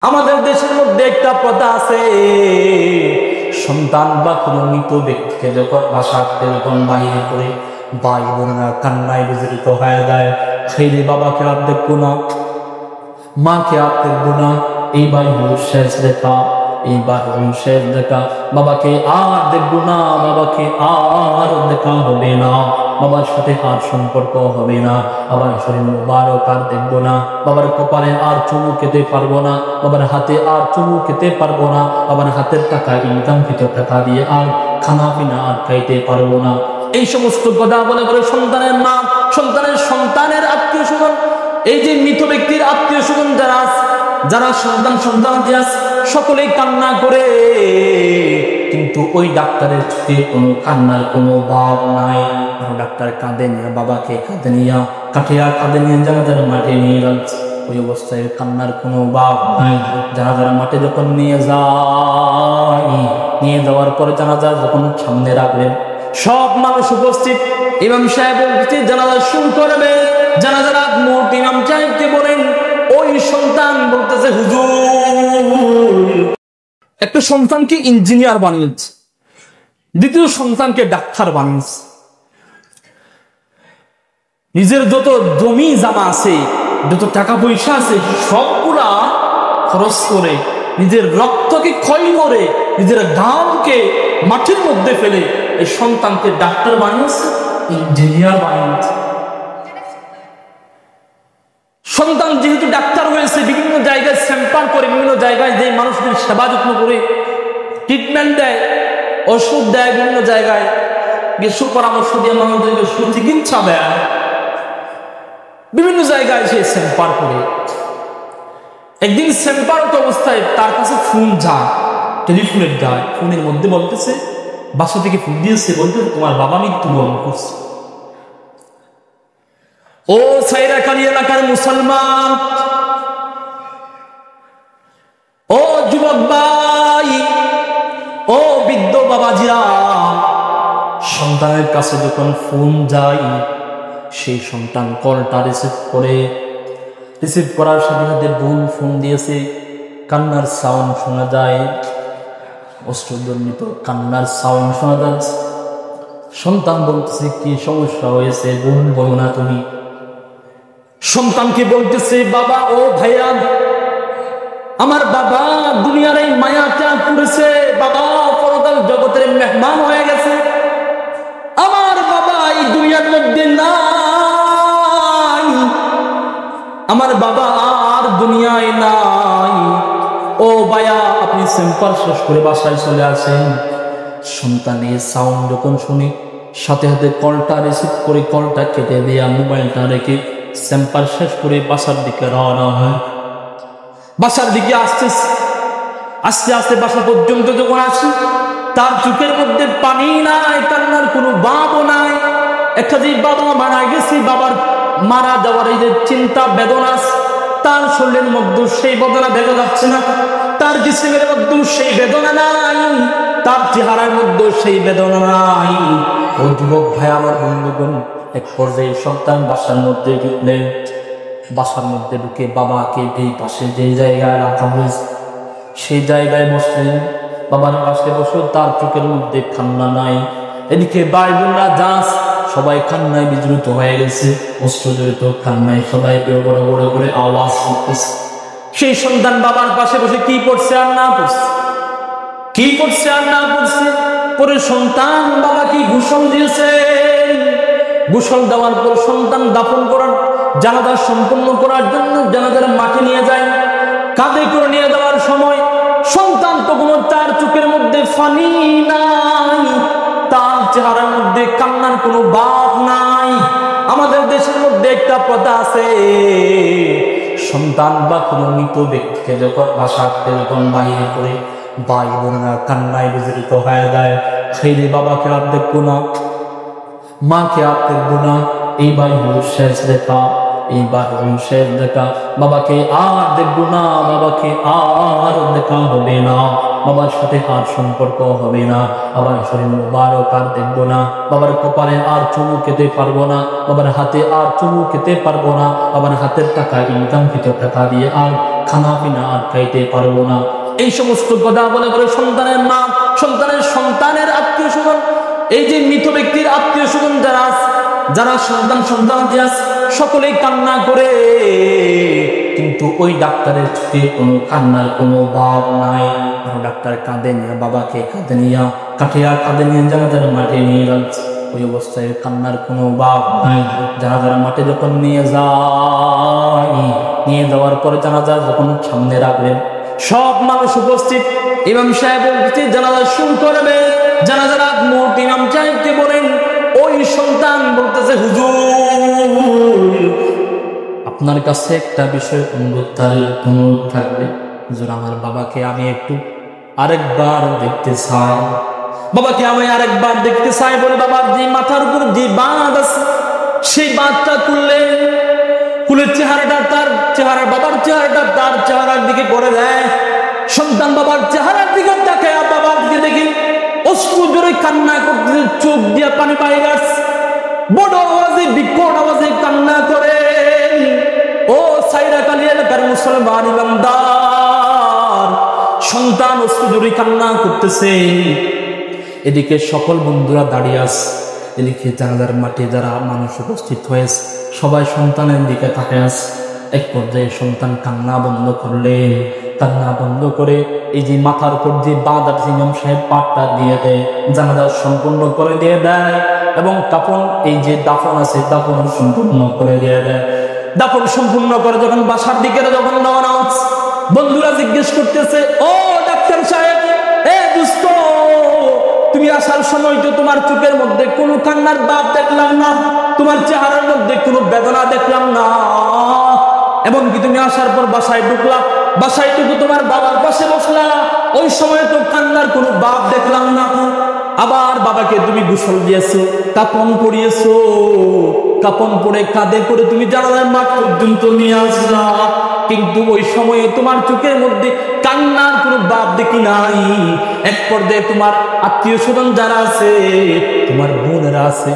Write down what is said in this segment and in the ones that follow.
আমাদের দেশের মধ্যে একটা প্রথা আছে, সন্তান বা কোনো মৃত ব্যক্তিকে যখন বাসাতে যখন বাইরে করে ভাই বোনেরা কান্নায় বিজড়িত হয়ে যায়, সেই বাবাকে আর দেখবো না, মাকে আর দেখবো না, এইবার হল শেষ দেখা, এইবার হল শেষ দেখা, বাবাকে আর দেখবো না, বাবাকে আর দেখা হবে না, বাবার সাথে আর সম্পর্ক হবে না, বাবার শরীর মুবারক আর দেখবো না, বাবার কপালে আর চুমু খেতে পারবো না, বাবার হাতে আর চুমু খেতে পারবো না, বাবার হাতের টাকা ইনকামকৃত টাকা দিয়ে আর খানা পিনা আর খাইতে পারবো না। এই সমস্ত কথা বলে বলে সন্তানের মা, সন্তানের আত্মীয় স্বজন, এই যে মৃত ব্যক্তির আত্মীয় স্বজন যারা সন্তান সকলেই কান্না করে, কিন্তু ওই ডাক্তারের চোখে কোনো কান্নার কোনো ভাব নাই। ডাক্তার কাঁদে নিয়ে বাবাকে কাঁদে নিয়ে কাঁদে নিয়ে জানাজার মাঠে নিয়ে যাচ্ছে, ওই অবস্থায় কান্নার কোনো ভাব নাই। জানাজার মাঠে যখন নিয়ে যাওয়ার পরে জানাজা যখন সামনে রাখবেন, সব মানুষ উপস্থিত, ইমাম সাহেব উপস্থিত, জানাজা শুরু করবে। জানাজার আগ মুহূর্তে ইমাম সাহেবকে বলেন, ওই সন্তান বলতেছে, হুজুর একটা সন্তানকে ইঞ্জিনিয়ার বানিয়েছে, দ্বিতীয় সন্তানকে ডাক্তার বানিয়েছে, নিজের যত জমি জামা আছে, যত টাকা পয়সা আছে, সবগুলা খরচ করে, নিজের রক্তকে ক্ষয় করে, নিজের ঘামকে মাটির মধ্যে ফেলে এই সন্তানকে ডাক্তার বানিয়েছে, ইঞ্জিনিয়ার বানিয়েছে। সন্তান যেহেতু ডাক্তার হয়েছে, বিভিন্ন জায়গায় স্যাম্পার করে, বিভিন্ন জায়গায় যে মানুষদের সেবা যত্ন করে, ট্রিটমেন্ট দেয়, ওষুধ দেয়, বিভিন্ন জায়গায় সুপরামর্শ দিয়ে মানুষদেরকে সুচিকিৎসা দেয়, বিভিন্ন জায়গায় সে স্যাম্পার করে। একদিন স্যাম্পারত অবস্থায় তার কাছে ফোন যায়, টেলিফোনের যায়, ফোনের মধ্যে বলতেছে, বাসা থেকে ফোন দিয়েছে, বলতে তোমার বাবা মৃত্যুবরণ করছে। ও সাইরাকালী এলাকার মুসলমান, ও যুবক ভাই, ও বৃদ্ধ বাবাজিরা, সন্তানের কাছে যখন ফোন যায়, সেই সন্তান কলটা রিসিভ করার সাথে সাথে ভুল ফোন দিয়েছে, কান্নার সাউন্ড শোনা যায়, অষ্টজনিত কান্নার সাউন্ড শোনা যাচ্ছে। সন্তান বলতেছে, কি সমস্যা হয়েছে, বোন বলো না তুমি। সন্তানকে বলতেছে, বাবা, ও ভাইয়া, আমার বাবা দুনিয়ার এই মায়া ত্যাগ করেছে, বাবা পরকাল জগতের মেহমান হয়ে গেছে, আমার বাবা এই দুনিয়ার মধ্যে নাই, আমার বাবা আর দুনিয়ায় নাই। ও ভাইয়া, আপনি স্যাম্পার শেষ করে বাসায় চলে আসেন। সন্তানের সাউন্ড যখন শুনি, সাথে সাথে কলটা রিসিভ করে কলটা কেটে দেয়া, মোবাইলটা রেখে স্যাম্পার শেষ করে বাসার দিকে রওনা হয়। বাসার দিকে আস্তে আস্তে বাসা পর্যন্ত যখন আসি, তার চোখের মধ্যে পানি নাই, কান্নার কোনো ভাবও নাই। একটা যে বাবা মারা গেছে, বাবার মারা যাওয়ার এই যে চিন্তা বেদনা, তার শরীরের মধ্যে সেই বেদনা দেখা যাচ্ছে না, তার জিসিমের মধ্যে সেই বেদনা নাই, তার চেহারার মধ্যে সেই বেদনা নাই। ও যুবক ভাই, আমার বন্ধুগণ, এক পর্যায়ে সন্তান বাসার মধ্যে ঢুকলেন। বাসার মধ্যে ঢুকে বাবাকে এই পাশে যে জায়গায় রাখা হয়েছে সেই জায়গায় বসলেন। বাবার পাশে বসে তার চোখের মধ্যে কান্না নাই। এদিকে ভাই বোনরা যাস সবাই কান্নায় বিজড়িত হয়ে গেছে, অশ্রুজড়িত কান্নায় সবাই বড় করে আওয়াজ করতেছে। সেই সন্তান বাবার পাশে বসে কি করছে আর না করছে, কি করছে আর না করছে। পরে সন্তান বাবাকে গোসল দিয়েছে। গোসল দেওয়ার পর সন্তান দাফন করার, জানাজা সম্পন্ন করার জন্য জানাজার মাঠে নিয়ে যায়। কাঁধে করে নিয়ে যাওয়ার সময় সন্তান তখন তার চোখের মধ্যে পানি নাই, তার চেহারার মধ্যে কান্নার কোনো ভাব নাই। আমাদের দেশের মধ্যে একটা প্রথা আছে, সন্তান বা কোনো মৃত ব্যক্তিকে যখন বাসাতে যখন বাইরে করে ভাই বোনেরা কান্নায় বিজড়িত হয়ে যায়, সেই বাবাকে আর দেখবো না, মাকে আর দেখবো না, এইবার হল শেষ দেখা, এইবার হল শেষ দেখা, বাবাকে আর দেখবো না, বাবাকে আর দেখা হবে না, বাবার সাথে আর সম্পর্ক হবে না, বাবার শরীর মুবারক আর দেখবো না, বাবার কপালে আর চুমু খেতে পারবো না, বাবার হাতে আর চুমু খেতে পারবো না, বাবার হাতের টাকা ইনকামকৃত টাকা দিয়ে আর খানা পিনা আর খাইতে পারবো না। এই সমস্ত কথা বলে বলে সন্তানের মা, সন্তানের আত্মীয় স্বজন, এই যে মৃত ব্যক্তির আত্মীয় স্বজন যারা সন্তান সকলেই কান্না করে, কিন্তু ওই ডাক্তারের চোখে কোনো কান্নার কোনো ভাব নাই। ডাক্তার কাঁদে নিয়ে বাবাকে কাঁদে নিয়ে কাঁধে নিয়ে জানাজার মাঠে নিয়ে যাচ্ছে। ওই অবস্থায় কান্নার কোনো ভাব নাই। জানাজার মাঠে যখন নিয়ে যাওয়ার পরে জানাজা যখন সামনে রাখলেন, সব মানুষ উপস্থিত, ইমাম সাহেব উপস্থিত, জানাজা শুরু করবে। জানাজার আগ মুহূর্তে ইমাম সাহেবকে বলেন, ওই সন্তান বলতেছে, হুজুর আপনার কাছে একটা বিষয় অনুরোধ থাকবে। হুজুর আমার বাবাকে আমি একটু আরেকবার দেখতে চাই, বলে বাবার যে মাথার উপর যে বাঁধ আছে সেই বাঁধটা খুলে বাবার চেহারাটা তার চেহারার দিকে করে দেয়। সন্তান বাবার চেহারার দিকে তাকায়, বাবার দিকে দেখি অশ্রু জোরে কান্না করতেছে, চোখ দিয়ে পানি পায়ে গেছে, বড় আওয়াজে বিকট আওয়াজে কান্না করে। ও সাইরা কালী এলাকার মুসলমান ইমানদার, সন্তান অশ্রু জোরে কান্না করতেছে, এদিকে সকল বন্ধুরা দাঁড়িয়ে আছে, এদিকে জানাজার মাঠে যারা মানুষ উপস্থিত হয়েছে সবাই সন্তানের দিকে তাকিয়ে আছে। এক পর্যায়ে সন্তান কান্না বন্ধ করে এই যে মাথার উপর যে বাঁধ আছে ইমাম সাহেব পাটটা দিয়ে দেয়, জানাজা সম্পূর্ণ করে দিয়ে দেয়, এবং কাফন এই যে দাফন আছে দাফন সম্পূর্ণ করে দিয়ে দেয়। দাফন সম্পূর্ণ করে যখন বাসার দিকে যখন রওনা হচ্ছে, বন্ধুরা জিজ্ঞেস করতেছে, ও ডাক্তার সাহেব, দোস্ত তুমি আসার সময় তো তোমার চোখের মধ্যে কোনো কান্নার ভাব দেখলাম না, তোমার চেহারার মধ্যে কোনো বেদনা দেখলাম না, এবং কি তুমি আসার পর বাসায় ঢুকে তোমার বাবার পাশে বসলা, ওই সময় তো কান্নার কোনো ভাব দেখলাম না। আবার বাবাকে তুমি গোসল দিয়েছো, কাপন পরিয়েছো, কাপন পরে কাঁধে করে তুমি জানালার মাঠ পর্যন্ত নিয়ে আসলা, কিন্তু ওই সময়ে তোমার চোখের মধ্যে কান্নার কোনো ভাব দেখি নাই। এক পর্যায়ে তোমার আত্মীয় স্বজন যারা আছে, তোমার বোনেরা আছে,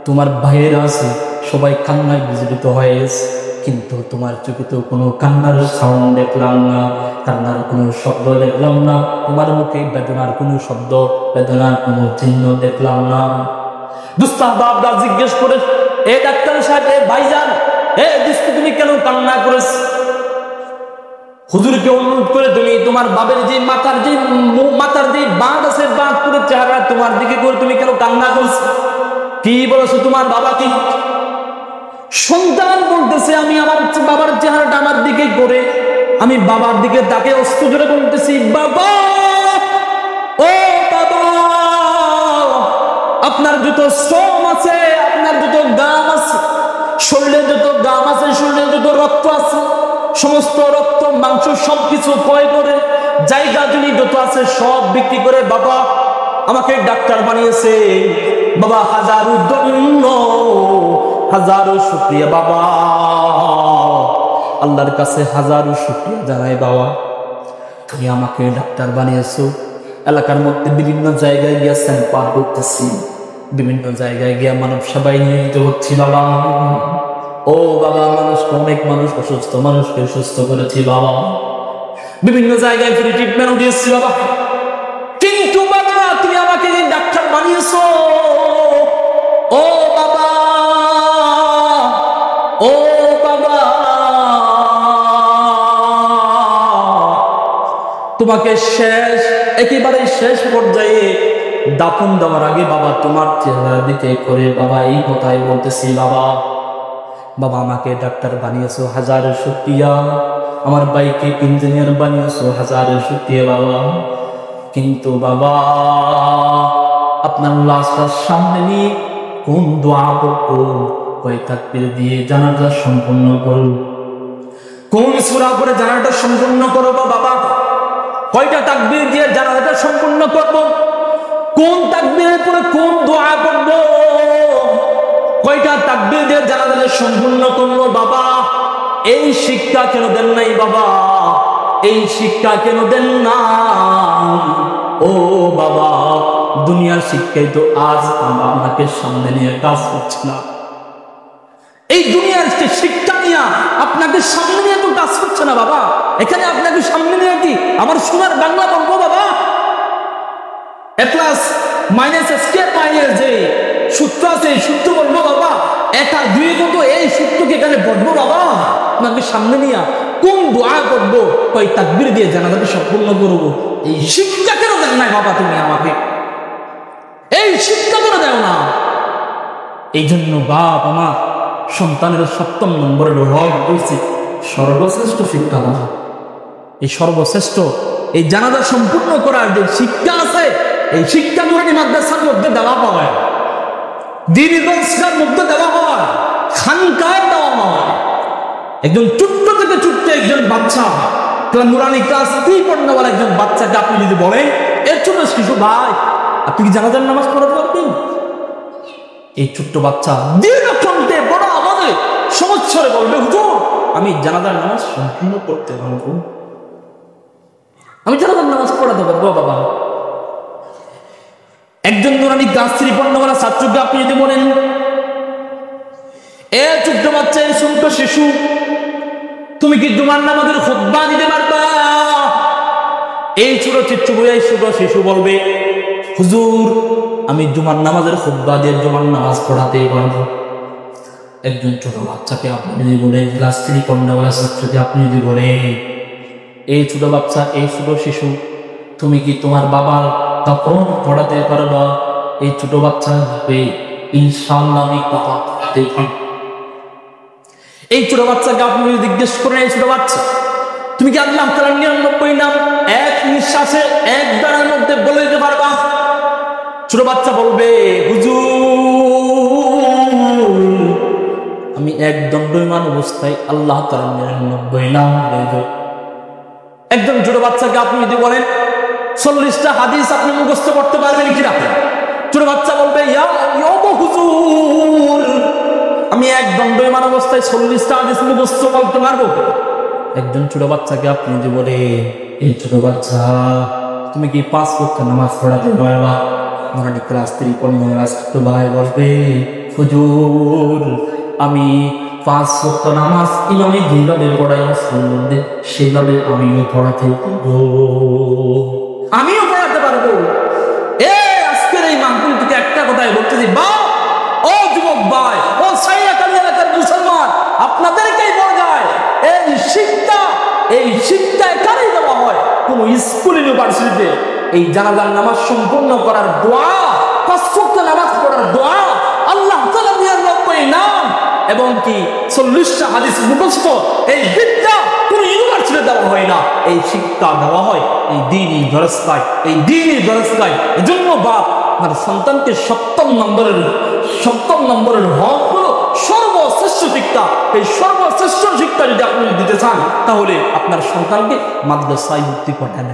তোমার ভাইয়েরা আছে, সবাই কান্নায় বিজড়িত হয়েছে, কিন্তু তোমার চোখে তো কোনো কান্নার সাউন্ড দেখলাম না, কান্নার কোনো শব্দ দেখলাম না, তোমার মুখে বেদনার কোনো শব্দ, বেদনার কোনো চিহ্ন দেখলাম না। দুস্তাহবাবদা জিজ্ঞেস করে, এ ডাক্তার সাহেব, এ ভাইজান, এ দোস্ত তুমি কেন কান্না করেছ? হুজুরকে অনুরোধ করে তুমি তোমার বাবার যে মাথার যে বাঁধ আছে, বাঁধ করে চেহারা তোমার দিকে করে তুমি কেন কান্না করছো? কি বলেছো তোমার বাবাকে? সন্তান বলতেছে, আমি আমার বাবার চেহারাটা আমার দিকে করে আমি বাবার দিকে তাকে অস্ত্র জোরে বলতেছি, বাবা, ও বাবা, আপনার যত শ্রম আছে, আপনার যত গাম আছে, শরীরে যত গাম আছে, শরীরে যত রক্ত আছে, সমস্ত রক্ত মাংস সবকিছু ক্ষয় করে জায়গা জমি যত আছে সব বিক্রি করে বাবা আমাকে ডাক্তার বানিয়েছে। বাবা হাজারো শুকরিয়া বাবা, আল্লাহর কাছে হাজারো শুকরিয়া জানাই বাবা, তুমি আমাকে ডাক্তার বানিয়েছো। এলাকার মধ্যে বিভিন্ন জায়গায় গিয়ে স্যাম্পার করতেছি, বিভিন্ন জায়গায় গিয়ে মানব সেবায় নিয়োজিত হচ্ছি বাবা। ও বাবা, অনেক মানুষ অসুস্থ মানুষকে সুস্থ করেছি বাবা, বিভিন্ন জায়গায় ফ্রি ট্রিটমেন্ট দিয়েছি বাবা, কিন্তু বাবা তুমি আমাকে যে ডাক্তার বানিয়েছো, ও বাবা, ও বাবা, তোমাকে একেবারে শেষ পর্যায়ে দাফন দেওয়ার আগে বাবা তোমার চেহারা দিকে করে বাবা এই কথাই বলতেছি বাবা, বাবা আমাকে ডাক্তার বানিয়েছো, হাজার শুকরিয়া। আমার ভাইকে ইঞ্জিনিয়ার বানিয়েছো, হাজার শুকরিয়া বাবা, কিন্তু বাবা আপনার লাশটার সামনে নিয়ে কোন দোয়া করবো, কয় তাকবীর দিয়ে জানাজা সম্পূর্ণ করব, কোন সূরা পড়ে জানাজাটা সম্পূর্ণ করব বাবা, কয়টা তাকবীর দিয়ে জানাজাটা সম্পূর্ণ করব, কোন তাকবীরের পরে কোন দোয়া করব, কয়টা তাকবীর দিয়ে জানাজাটা সম্পূর্ণ করব বাবা, এই শিক্ষা কেন দেন নাই বাবা, এই শিক্ষা কেন দেন না? ও বাবা, দুনিয়ার শিক্ষাই তো আজ আপনাকে সামনে নিয়ে কাজ করছে না, এই দুনিয়ার শিক্ষা নিয়ে আপনাকে সামনে নিয়ে তো কাজ করছে না বাবা। এখানে আপনাকে সামনে নিয়ে কি আমার সোনার বাংলা বলবো বাবা? এ প্লাস মাইনাস স্কয়ার মাইনাস যে সূত্র আছে এই সূত্র বলবো বাবা? এটা দুই মতো এই সূত্রকে এখানে পড়বো বাবা? আপনাকে সামনে নিয়ে কোন দোয়া করবো, কই তাকবীর দিয়ে জানাজাকে সম্পূর্ণ করবো, এই শিক্ষা কেন দেন না বাবা? তুমি আমাকে এই শিক্ষা কেন দেও না? এই জন্য বাপ আমার সন্তানের 7ম নম্বরের হক হয়েছে সর্বশ্রেষ্ঠ শিক্ষা দাও। এই সর্বশ্রেষ্ঠ এই জানাজা সম্পূর্ণ করার যে শিক্ষা আছে, এই শিক্ষা নুরানি মাদ্রাসার মধ্যে দেওয়া পাওয়া, দ্বীনি সংস্কার মধ্যে দেওয়া পাওয়া, খানকায় দেওয়া পাওয়া। একজন ছোট্ট থেকে ছোট্ট একজন বাচ্চা নুরানি ক্লাস 3 পড়নেওয়ালা একজন বাচ্চাকে আপনি যদি বলেন এর ছোট শিশু ভাই আপনি কি জানাজার নামাজ পড়াতে পারবেন? এই ছোট্ট বাচ্চা দীর্ঘ কণ্ঠে বড় আওয়াজে সমস্যারে বলবে, হুজুর আমি জানাজার নামাজ সম্পূর্ণ করতে পারবো, আমি জানাজার নামাজ পড়াতে পারবো বাবা। একজন নুরানি ক্লাস 3 পড়নেওয়ালা ছাত্রকে আপনি যদি বলেন, এ ছোট্ট বাচ্চা, এই ছোট্ট শিশু, তুমি কি জুমার নামাজের খুতবা দিতে পারবা? এই ছোট শিশু বলবে, হুজুর আমি জুমার নামাজের খুতবা দিয়ে জুমার নামাজ পড়াতে পারবো। একজন ছোট বাচ্চাকে আপনি যদি বলেন, ক্লাস 3 পড়নেওয়ালা ছাত্রকে আপনি যদি বলেন, এই ছোট বাচ্চা, এই ছোট শিশু, তুমি কি তোমার বাবার তখন পড়াতে পারবা? এই ছোট বাচ্চা ভাবে, ইনশাআল্লাহ আমি কথা পড়াতে পারবো। এই ছোট বাচ্চাকে আপনি যদি জিজ্ঞেস করেন, এই ছোট বাচ্চা তুমি কি আল্লাহ তাআলার 99 নাম এক নিঃশ্বাসে এক দাঁড়ার মধ্যে বলে দিতে পারবা? ছোট বাচ্চা বলবে, হুজুর আমি এক দণ্ডায়মান অবস্থায় আল্লাহ তাআলার 99 নাম বলবো। একজন ছোট বাচ্চাকে আপনি যদি বলেন 40টা হাদিস আপনি মুখস্থ করতে পারবেন কিনা? ছোট বাচ্চা বলবে, ইয়া হুজুর আমি এক দণ্ডায়মান অবস্থায় 40টা হাদিস মুখস্থ করতে পারবো। একজন ছোট বাচ্চাকে আপনি যদি বলে, এই ছোট বাচ্চা তুমি কি 5 ওয়াক্ত নামাজ পড়াতে পারবা? নুরানি ক্লাস 3 পড়নেওয়ালা ছোট ভাই বলবে, হুজুর আমি 5 ওয়াক্ত নামাজ ইমামে যেভাবে পড়াই শুনবে সেভাবে আমিও পড়াতে পারবো, আমিও পড়াতে পারবো। আজকের এই মাহফিল থেকে একটা কথাই বলতেছি, বা ও যুবক ভাই, ও সাইয়াকালী এলাকার মুসলমান, আপনাদেরকেই বলা যায় এই শিক্ষা এখানেই দেওয়া হয় কোন স্কুল ইউনিভার্সিটিতে। এই জানাজার নামাজ সম্পূর্ণ করার দোয়া, 5 ওয়াক্ত নামাজ পড়ার দোয়া, আল্লাহ তাআলার 99 নাম এবং কি 40টা হাদিস মুখস্থ, এই বিদ্যা কোন ইউনিভার্সিটিতে দেওয়া হয় না। এই শিক্ষা দেওয়া হয় এই দ্বীনি দরসগায়, এই দ্বীনি দরসগায়। এজন্য বাপ আপনার সন্তানকে 7ম নম্বরের হক হলো সর্বশ্রেষ্ঠ শিক্ষা। এই সর্বশ্রেষ্ঠ শিক্ষা যদি আপনি দিতে চান তাহলে আপনার সন্তানকে মাদ্রাসায় ভর্তি করান।